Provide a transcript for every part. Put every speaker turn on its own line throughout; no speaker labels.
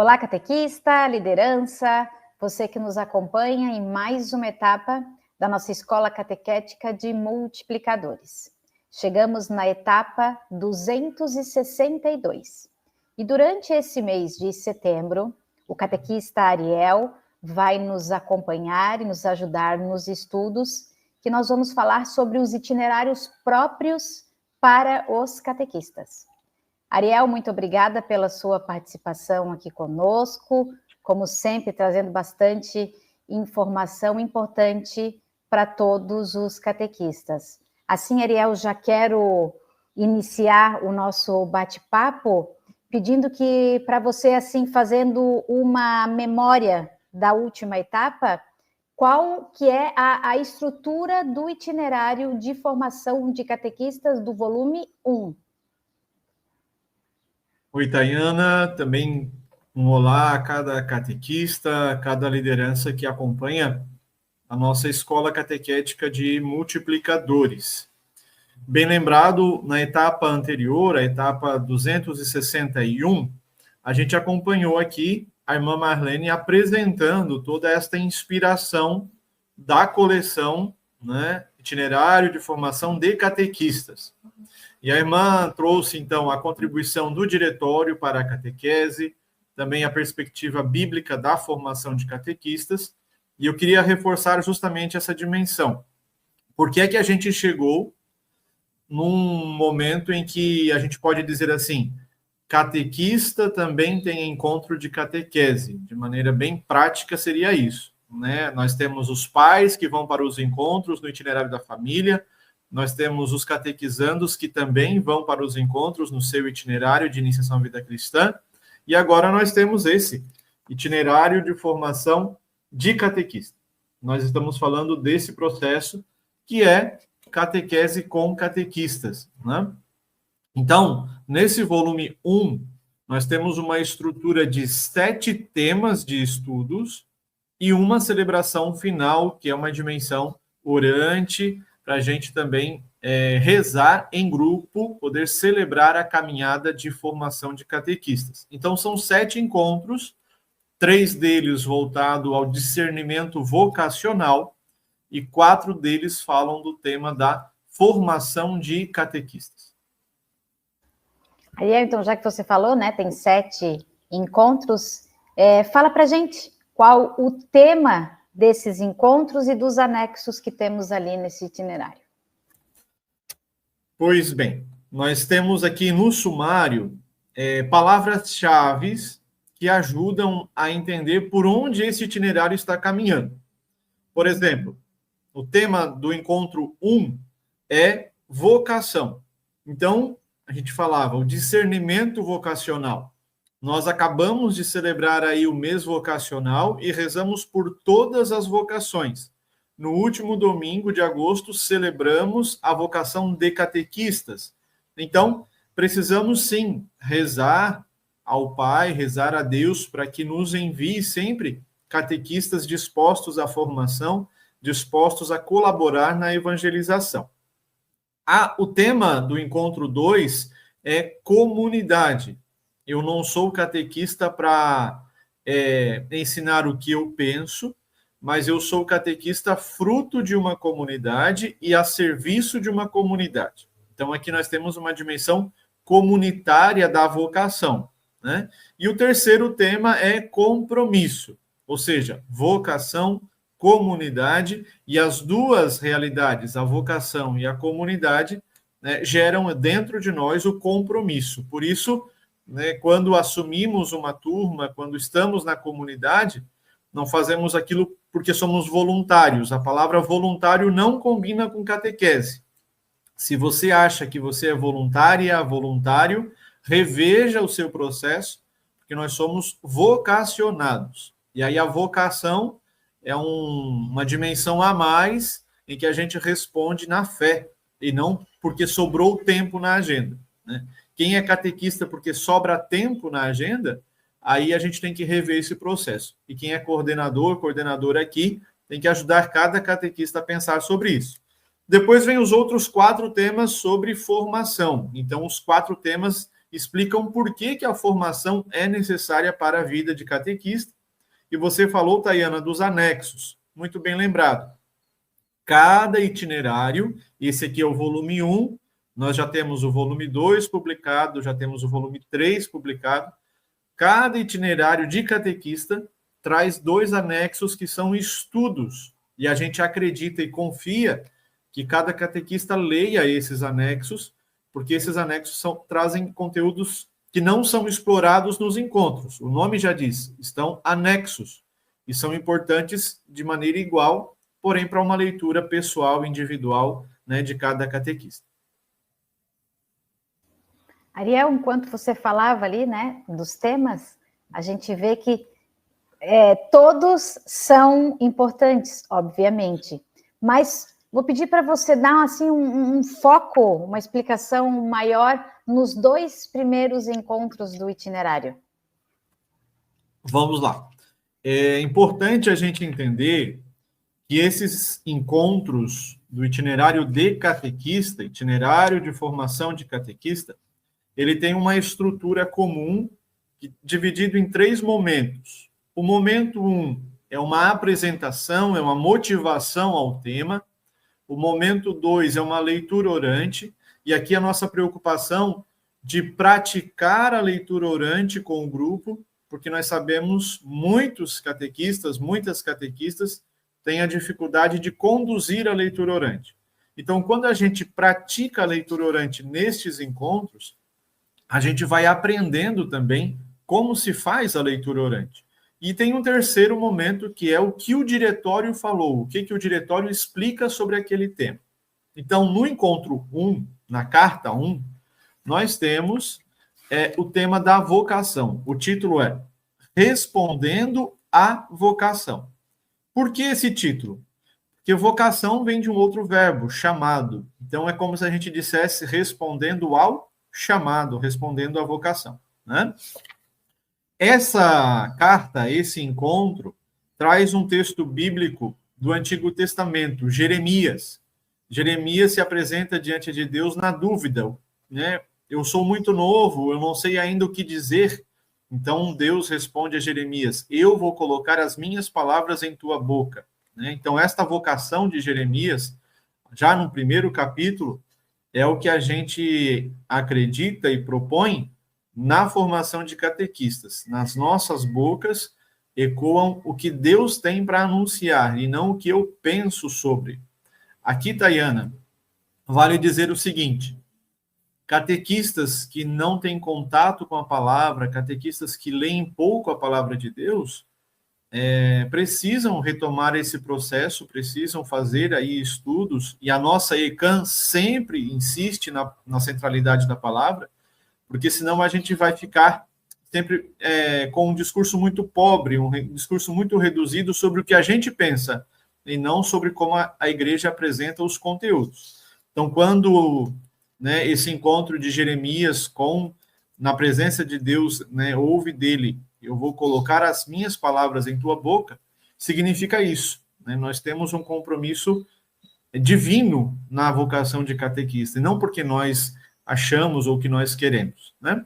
Olá, catequista, liderança, você que nos acompanha em mais uma etapa da nossa Escola Catequética de Multiplicadores. Chegamos na etapa 262. E durante esse mês de setembro, o catequista Ariel vai nos acompanhar e nos ajudar nos estudos que nós vamos falar sobre os itinerários próprios para os catequistas. Ariel, muito obrigada pela sua participação aqui conosco, como sempre, trazendo bastante informação importante para todos os catequistas. Assim, Ariel, já quero iniciar o nosso bate-papo pedindo que, para você, assim, fazendo uma memória da última etapa, qual que é a estrutura do itinerário de formação de catequistas do volume 1?
Oi, Tayana, também um olá a cada catequista, a cada liderança que acompanha a nossa Escola Catequética de Multiplicadores. Bem lembrado, na etapa anterior, a etapa 261, a gente acompanhou aqui a irmã Marlene apresentando toda esta inspiração da coleção, né, Itinerário de Formação de Catequistas. E a irmã trouxe, então, a contribuição do diretório para a catequese, também a perspectiva bíblica da formação de catequistas, e eu queria reforçar justamente essa dimensão. Por que é que a gente chegou num momento em que a gente pode dizer assim, catequista também tem encontro de catequese? De maneira bem prática seria isso, né? Nós temos os pais que vão para os encontros no itinerário da família, nós temos os catequizandos que também vão para os encontros no seu itinerário de iniciação à vida cristã, e agora nós temos esse itinerário de formação de catequista. Nós estamos falando desse processo que é catequese com catequistas, né? Então, nesse volume 1, nós temos uma estrutura de 7 temas de estudos e uma celebração final, que é uma dimensão orante, para a gente também rezar em grupo, poder celebrar a caminhada de formação de catequistas. Então, são 7 encontros, 3 deles voltados ao discernimento vocacional e 4 deles falam do tema da formação de catequistas.
Ariel, então, já que você falou, né, tem 7 encontros, fala para a gente qual o tema desses encontros e dos anexos que temos ali nesse itinerário.
Pois bem, nós temos aqui no sumário palavras-chave que ajudam a entender por onde esse itinerário está caminhando. Por exemplo, o tema do encontro 1 é vocação. Então, a gente falava o discernimento vocacional. Nós acabamos de celebrar aí o mês vocacional e rezamos por todas as vocações. No último domingo de agosto, celebramos a vocação de catequistas. Então, precisamos sim rezar ao Pai, rezar a Deus para que nos envie sempre catequistas dispostos à formação, dispostos a colaborar na evangelização. O tema do encontro 2 é comunidade. Eu não sou catequista para ensinar o que eu penso, mas eu sou catequista fruto de uma comunidade e a serviço de uma comunidade. Então, aqui nós temos uma dimensão comunitária da vocação, né? E o terceiro tema é compromisso, ou seja, vocação, comunidade, e as duas realidades, a vocação e a comunidade, né, geram dentro de nós o compromisso. Por isso, né, quando assumimos uma turma, quando estamos na comunidade, não fazemos aquilo porque somos voluntários. A palavra voluntário não combina com catequese. Se você acha que você é voluntária, voluntário, reveja o seu processo, porque nós somos vocacionados. E aí a vocação é uma dimensão a mais em que a gente responde na fé, e não porque sobrou tempo na agenda, né? Quem é catequista porque sobra tempo na agenda, aí a gente tem que rever esse processo. E quem é coordenador, coordenadora aqui, tem que ajudar cada catequista a pensar sobre isso. Depois vem os outros 4 temas sobre formação. Então, os 4 temas explicam por que a formação é necessária para a vida de catequista. E você falou, Tayana, dos anexos. Muito bem lembrado. Cada itinerário, esse aqui é o volume 1, nós já temos o volume 2 publicado, já temos o volume 3 publicado. Cada itinerário de catequista traz 2 anexos que são estudos. E a gente acredita e confia que cada catequista leia esses anexos, porque esses anexos trazem conteúdos que não são explorados nos encontros. O nome já diz, estão anexos, e são importantes de maneira igual, porém para uma leitura pessoal, individual, né, de cada catequista.
Ariel, enquanto você falava ali, né, dos temas, a gente vê que todos são importantes, obviamente, mas vou pedir para você dar assim, um foco, uma explicação maior nos 2 primeiros encontros do itinerário.
Vamos lá. É importante a gente entender que esses encontros do itinerário de catequista, itinerário de formação de catequista, ele tem uma estrutura comum, dividido em 3 momentos. O momento 1 é uma apresentação, é uma motivação ao tema. O momento 2 é uma leitura orante, e aqui a nossa preocupação de praticar a leitura orante com o grupo, porque nós sabemos muitas catequistas têm a dificuldade de conduzir a leitura orante. Então, quando a gente pratica a leitura orante nestes encontros, a gente vai aprendendo também como se faz a leitura orante. E tem um terceiro momento, que é o que o diretório falou, o que o diretório explica sobre aquele tema. Então, no encontro 1, na carta 1, nós temos o tema da vocação. O título é Respondendo à Vocação. Por que esse título? Porque vocação vem de um outro verbo, chamado. Então, é como se a gente dissesse respondendo ao chamado, respondendo à vocação, né? Essa carta, esse encontro, traz um texto bíblico do Antigo Testamento, Jeremias. Jeremias se apresenta diante de Deus na dúvida, né? Eu sou muito novo, eu não sei ainda o que dizer. Então Deus responde a Jeremias: eu vou colocar as minhas palavras em tua boca, né? Então esta vocação de Jeremias, já no primeiro capítulo, é o que a gente acredita e propõe na formação de catequistas. Nas nossas bocas ecoam o que Deus tem para anunciar e não o que eu penso sobre. Aqui, Tayana, vale dizer o seguinte: catequistas que não têm contato com a palavra, catequistas que leem pouco a palavra de Deus, precisam retomar esse processo, precisam fazer aí estudos, e a nossa ECAM sempre insiste na centralidade da palavra, porque senão a gente vai ficar sempre com um discurso muito pobre, um discurso muito reduzido sobre o que a gente pensa, e não sobre como a igreja apresenta os conteúdos. Então, quando esse encontro de Jeremias na presença de Deus, ouve dele, eu vou colocar as minhas palavras em tua boca, significa isso. Nós temos um compromisso divino na vocação de catequista, e não porque nós achamos ou que nós queremos, né?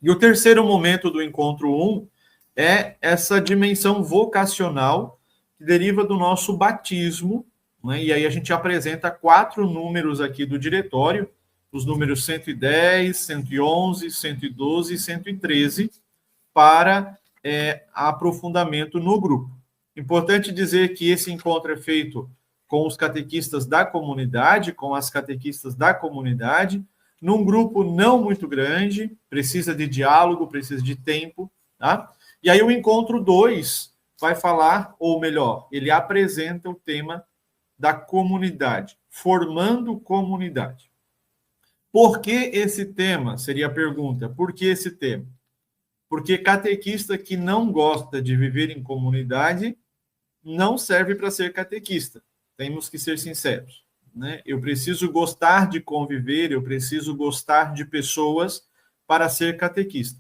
E o terceiro momento do encontro 1 é essa dimensão vocacional que deriva do nosso batismo, né? E aí a gente apresenta 4 números aqui do diretório, os números 110, 111, 112 e 113, para aprofundamento no grupo. Importante dizer que esse encontro é feito com os catequistas da comunidade, com as catequistas da comunidade, num grupo não muito grande, precisa de diálogo, precisa de tempo, tá? E aí o encontro 2 vai falar, ou melhor, ele apresenta o tema da comunidade, formando comunidade. Por que esse tema? Seria a pergunta. Por que esse tema? Porque catequista que não gosta de viver em comunidade não serve para ser catequista. Temos que ser sinceros, né? Eu preciso gostar de conviver, eu preciso gostar de pessoas para ser catequista.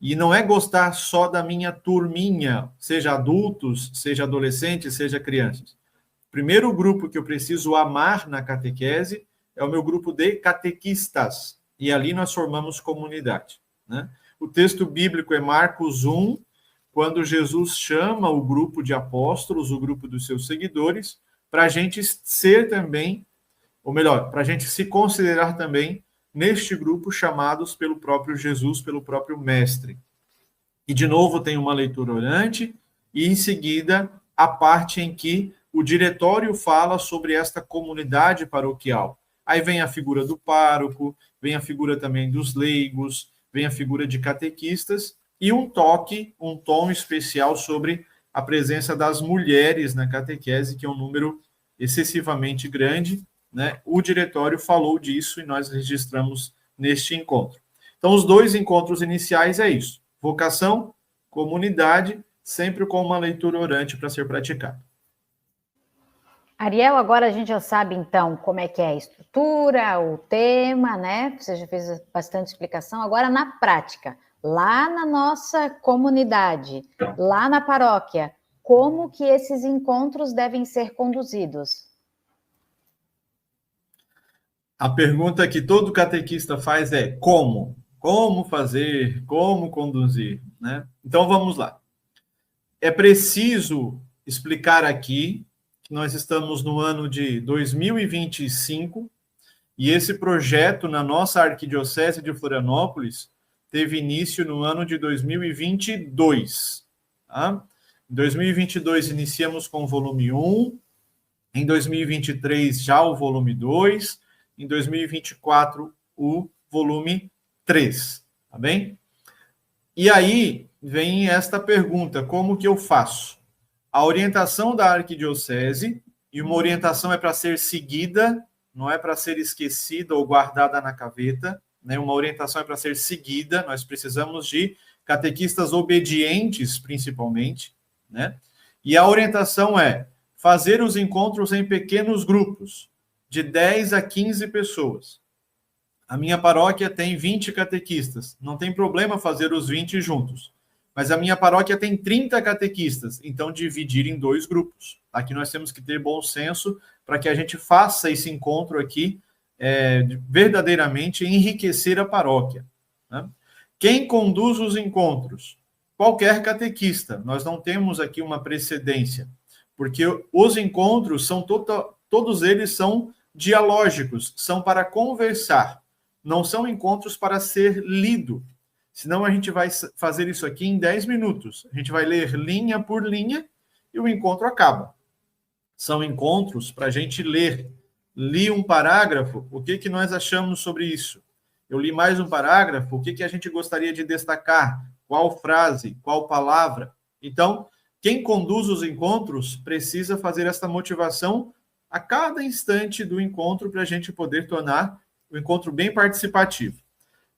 E não é gostar só da minha turminha, seja adultos, seja adolescentes, seja crianças. O primeiro grupo que eu preciso amar na catequese é o meu grupo de catequistas. e ali nós formamos comunidade, né? O texto bíblico é Marcos 1, quando Jesus chama o grupo de apóstolos, o grupo dos seus seguidores, para a gente ser também, ou melhor, para a gente se considerar também neste grupo chamados pelo próprio Jesus, pelo próprio Mestre. E, de novo, tem uma leitura orante, e, em seguida, a parte em que o diretório fala sobre esta comunidade paroquial. Aí vem a figura do pároco, vem a figura também dos leigos, vem a figura de catequistas, e um tom especial sobre a presença das mulheres na catequese, que é um número excessivamente grande, né? O diretório falou disso e nós registramos neste encontro. Então, os 2 encontros iniciais é isso: vocação, comunidade, sempre com uma leitura orante para ser praticada.
Ariel, agora a gente já sabe, então, como é que é a estrutura, o tema, né? Você já fez bastante explicação. Agora, na prática, lá na nossa comunidade, lá na paróquia, como que esses encontros devem ser conduzidos?
A pergunta que todo catequista faz é como? Como fazer? Como conduzir? Né? Então, vamos lá. É preciso explicar aqui que nós estamos no ano de 2025 e esse projeto na nossa Arquidiocese de Florianópolis teve início no ano de 2022. Tá? Em 2022 iniciamos com o volume 1, em 2023 já o volume 2, em 2024 o volume 3, tá bem? E aí vem esta pergunta: como que eu faço? A orientação da arquidiocese, e uma orientação é para ser seguida, não é para ser esquecida ou guardada na gaveta, né? Uma orientação é para ser seguida, nós precisamos de catequistas obedientes, principalmente, né? E a orientação é fazer os encontros em pequenos grupos, de 10 a 15 pessoas. A minha paróquia tem 20 catequistas, não tem problema fazer os 20 juntos. Mas a minha paróquia tem 30 catequistas, então dividir em 2 grupos. Aqui nós temos que ter bom senso para que a gente faça esse encontro aqui verdadeiramente enriquecer a paróquia, né? Quem conduz os encontros? Qualquer catequista. Nós não temos aqui uma precedência, porque os encontros são todos eles são dialógicos, são para conversar, não são encontros para ser lido. Senão a gente vai fazer isso aqui em 10 minutos. A gente vai ler linha por linha e o encontro acaba. São encontros para a gente ler. Li um parágrafo, o que nós achamos sobre isso? Eu li mais um parágrafo, o que a gente gostaria de destacar? Qual frase? Qual palavra? Então, quem conduz os encontros precisa fazer esta motivação a cada instante do encontro para a gente poder tornar o encontro bem participativo.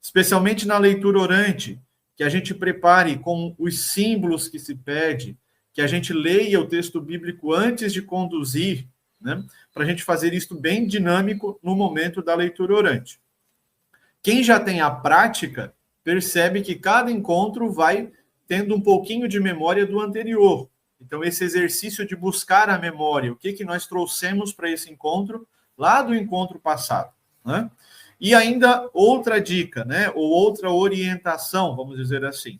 Especialmente na leitura orante, que a gente prepare com os símbolos que se pede, que a gente leia o texto bíblico antes de conduzir, né, para a gente fazer isso bem dinâmico no momento da leitura orante. Quem já tem a prática, percebe que cada encontro vai tendo um pouquinho de memória do anterior. Então, esse exercício de buscar a memória, o que nós trouxemos para esse encontro, lá do encontro passado, né? E ainda outra dica, né, ou outra orientação, vamos dizer assim.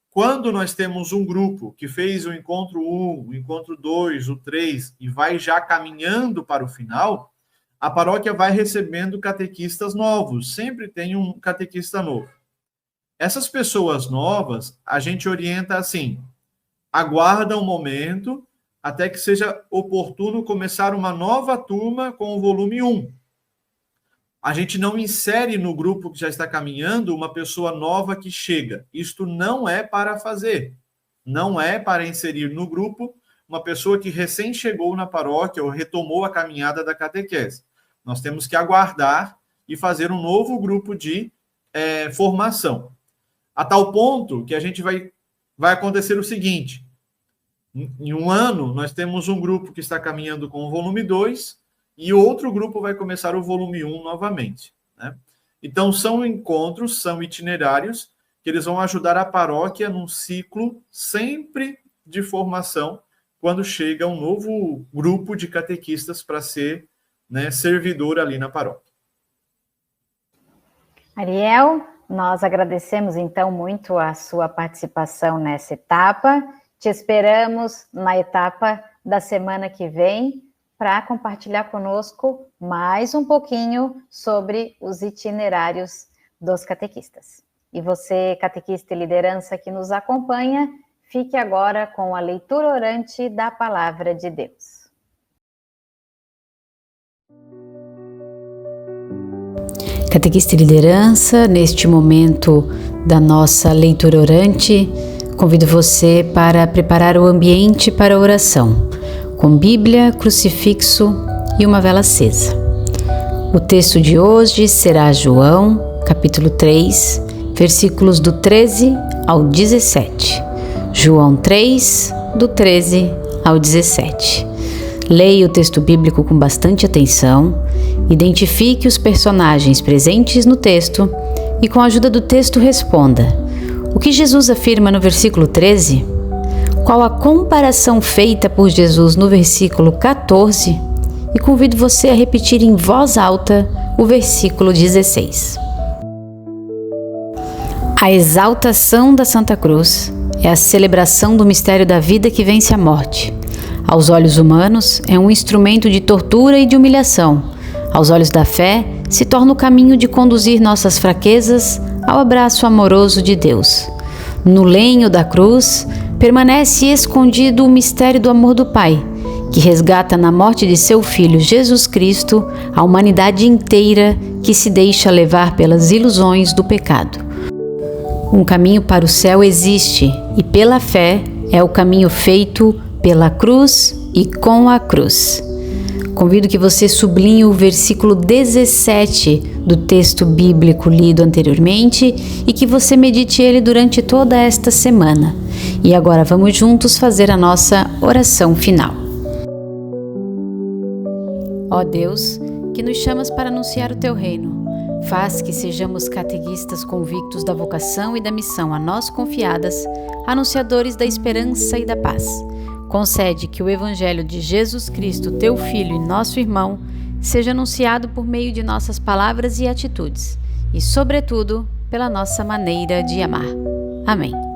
Quando nós temos um grupo que fez o encontro 1, o encontro 2, o 3, e vai já caminhando para o final, a paróquia vai recebendo catequistas novos, sempre tem um catequista novo. Essas pessoas novas, a gente orienta assim: aguarda um momento até que seja oportuno começar uma nova turma com o volume 1. A gente não insere no grupo que já está caminhando uma pessoa nova que chega. Isto não é para fazer. Não é para inserir no grupo uma pessoa que recém chegou na paróquia ou retomou a caminhada da catequese. Nós temos que aguardar e fazer um novo grupo de formação. A tal ponto que a gente vai acontecer o seguinte: em um ano, nós temos um grupo que está caminhando com o volume 2 e outro grupo vai começar o volume 1 novamente, né? Então, são encontros, são itinerários que eles vão ajudar a paróquia num ciclo sempre de formação, quando chega um novo grupo de catequistas para ser, né, servidor ali na paróquia.
Ariel, nós agradecemos então muito a sua participação nessa etapa. Te esperamos na etapa da semana que vem para compartilhar conosco mais um pouquinho sobre os itinerários dos catequistas. E você, catequista e liderança que nos acompanha, fique agora com a leitura orante da Palavra de Deus.
Catequista e liderança, neste momento da nossa leitura orante, convido você para preparar o ambiente para a oração, com Bíblia, crucifixo e uma vela acesa. O texto de hoje será João, capítulo 3, versículos do 13 ao 17. João 3, do 13 ao 17. Leia o texto bíblico com bastante atenção, identifique os personagens presentes no texto e, com a ajuda do texto, responda: o que Jesus afirma no versículo 13? Qual a comparação feita por Jesus no versículo 14? E convido você a repetir em voz alta o versículo 16. A exaltação da Santa Cruz é a celebração do mistério da vida que vence a morte. Aos olhos humanos, é um instrumento de tortura e de humilhação. Aos olhos da fé, se torna o caminho de conduzir nossas fraquezas ao abraço amoroso de Deus. No lenho da cruz, permanece escondido o mistério do amor do Pai, que resgata na morte de seu Filho Jesus Cristo a humanidade inteira que se deixa levar pelas ilusões do pecado. Um caminho para o céu existe e, pela fé, é o caminho feito pela cruz e com a cruz. Convido que você sublinhe o versículo 17 do texto bíblico lido anteriormente e que você medite ele durante toda esta semana. E agora vamos juntos fazer a nossa oração final. Ó Deus, que nos chamas para anunciar o teu reino, faz que sejamos catequistas convictos da vocação e da missão a nós confiadas, anunciadores da esperança e da paz. Concede que o Evangelho de Jesus Cristo, teu Filho e nosso irmão, seja anunciado por meio de nossas palavras e atitudes, e, sobretudo, pela nossa maneira de amar. Amém.